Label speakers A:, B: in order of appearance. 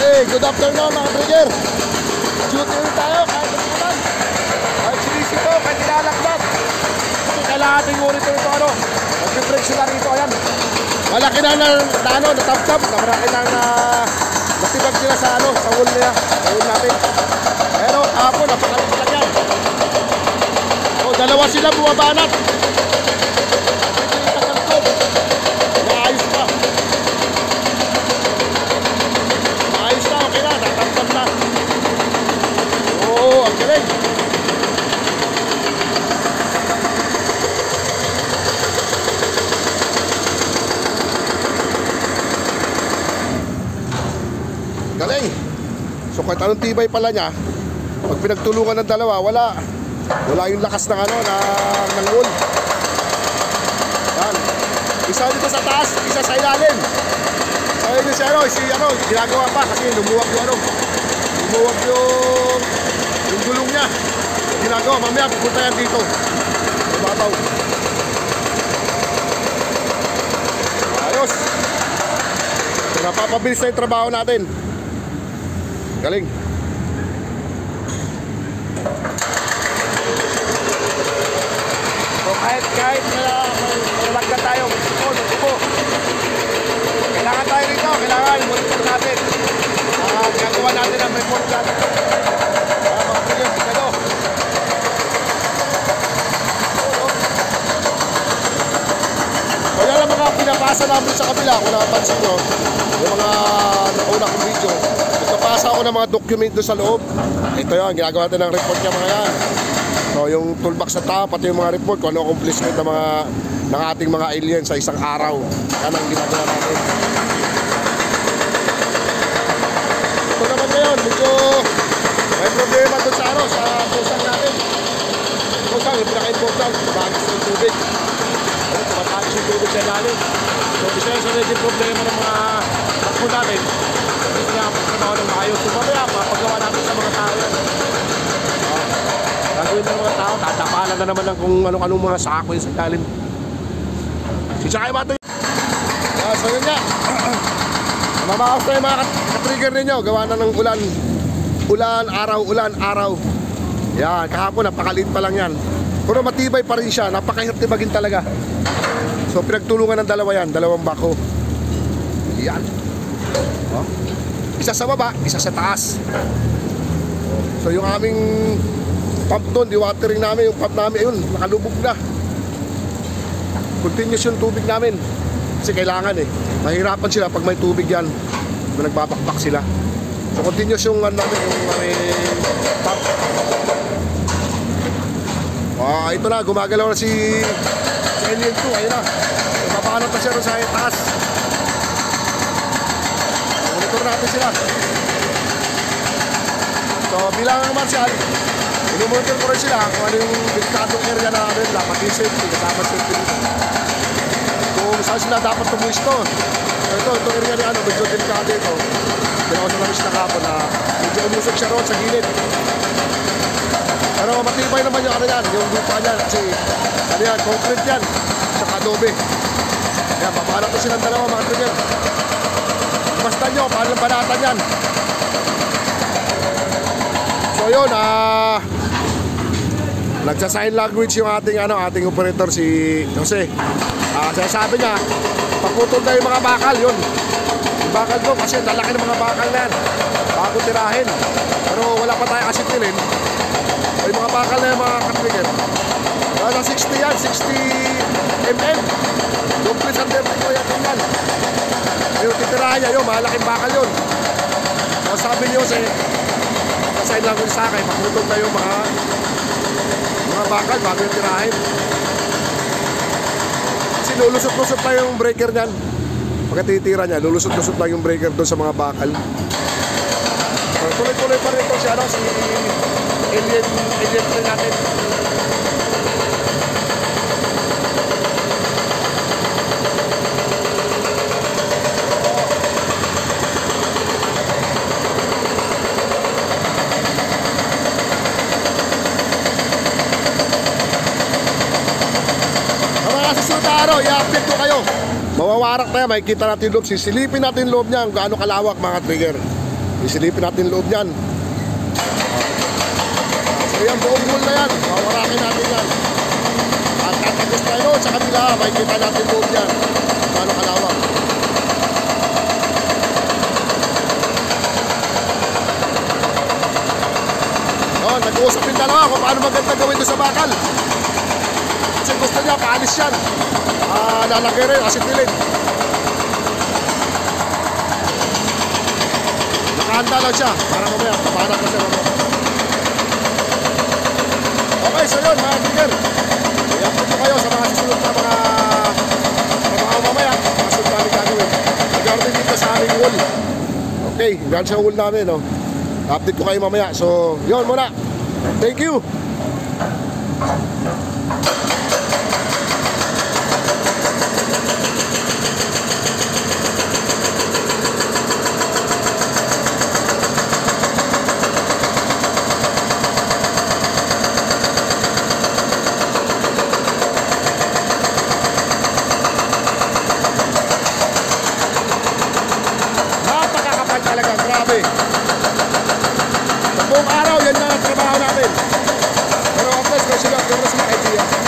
A: Hey, good afternoon mga trigger. Duty rin tayo kahit naman. Kahit sinisip ko, kahit nilalakbat. Kailangan natin ngunit ito ano. Mag-refresh sila rito, ayan. Malaki na natap-tap. Malaki na natibag nila sa ano, sa wool nila. Sa wool natin. Pero ako, napakalit lang yan. O, dalawa sila bumabanat. Maayos pa. Maayos na, okay na. Natap-tap na. Oo, ang galing. Galing. So kahit anong tibay pala niya, pag pinagtulungan ng dalawa, wala yung lakas ng ano, ng wool. Yan. Isa dito sa taas, isa sa ilalim. So yun si ginagawa pa kasi lumuwag yung gulong niya. Ginagawa, mamaya pupunta yan dito. Mababaw. Ayos. So, napapabilis na yung trabaho natin. Galing. So kahit malagyan tayo tubo. Kailangan tayo rito, kailangan monitor natin. Ginagawa natin ang report dyan. Mga trigger, sigado. Kaya lang mga pinapasa namin sa kabila, kung nakapansin nyo, yung mga nauna kong video, nagpapasa ako ng mga document doon sa loob. Ito yun, ginagawa natin ng report niya mga yan. So yung toolbox sa tao, pati yung mga report, kung ano accomplishment ng ating mga alien sa isang araw. Yan ang ginagawa natin. Ito naman ngayon, medyo may problema doon sa ano, sa pusang natin. Pusang, yung pinaka-important, tumagis ng tubig. Tumagis yung tubig sa ilalim. So isa yung sa naging problema ng mga takbo natin. Hindi nga pagkakawa ng maayos. So mamaya, mapagawa natin sa mga tao yan. Gagawin ng mga tao, tatapalan na naman ng kung anong mga sako yung sa ilalim. Sisakay ba ito? So yun nga. Mamakas na yung mga trigger ninyo. Gawa na ng ulan, araw. Yan, kahapon napakaliit pa lang yan. Pero matibay pa rin siya, napakahirap tibagin talaga. So pinagtulungan ng dalawa yan, dalawang bako. Yan. Isa sa baba, isa sa taas. So yung aming pump doon, diwatering namin, yung pump namin, ayun, nakalubog na. Continuous yung tubig namin. Kasi kailangan mahirapan sila pag may tubig yan. Kung nagbabakbak sila. So continuous yung namin, yung pump. Ito na, gumagalaw na si Alien 2, ayun na. Napapanat na siya rin sa taas. Monitor natin sila. So bilang martial, minumonitor ko rin sila kung ano yung delikadong area na ano nila, pati safety, kasama safety dito. Kung saan sila dapat tumuisto. So ito area na ano, medyo delikado ito. Kaya ako sa labis na kapon na medyo umusog siya roon sa gilid. Pero matibay naman yung ano yan, yung lupa niyan. Kasi ano yan, concrete yan, saka adobe. Kaya papahanap ko silang dalawa mga trigger. Basta nyo, paano banatan yan. So yun, nagsa-sign language yung ating operator si Jose. Sabi niya, paputol na yung mga bakal yun. Yung bakal doon kasi lalaki ng mga bakal na yan bago tirahin. Pero wala pa tayo kasi tilin. Yung mga bakal na yung mga katrigger. Nasa 60 yan, 60 mm. Dumplis ang depth ko yan yan. Yung titirahan niya yun, malaking bakal yun. So sabi niyo sign lang ko sa akin, pakutog na yung mga bakal bago yung tirahin. Kasi lulusot-lusot lang yung breaker niyan. Pagkatitira niya, lulusot-lusot lang yung breaker doon sa mga bakal. So, tuloy-tuloy pa rin ito si alien rin natin. I-update ko kayo. Mawawarak na yan, makikita natin loob. Sisilipin natin loob niya kung gaano kalawak mga trigger. Isilipin natin yung loob niyan. So yan, buong pool na yan. Wawarakin natin yan. At tatagos tayo sa kabila, makikita natin loob niyan. Paano kalawang. Nag-uusap yung dalawa kung paano maganda gawin doon sa bakal. Kasi gusto niya, paalis yan. Lalagay rin, acetylen. Nakahanda lang siya para mamaya, papahanap na siya mamaya. Okay, so yun mga digger. I-upload ko kayo sa mga susunod na mga mamaya. Kasunod namin gagawin. Regarding dito sa aming wall. Okay, yan sa wall namin, no? Update ko kayo mamaya. So, yun muna. Thank you. Napakakapal talaga, grabe. Sa buong araw, yan na ang trabaho natin. Pero of course, may sila, pero sa mga idea.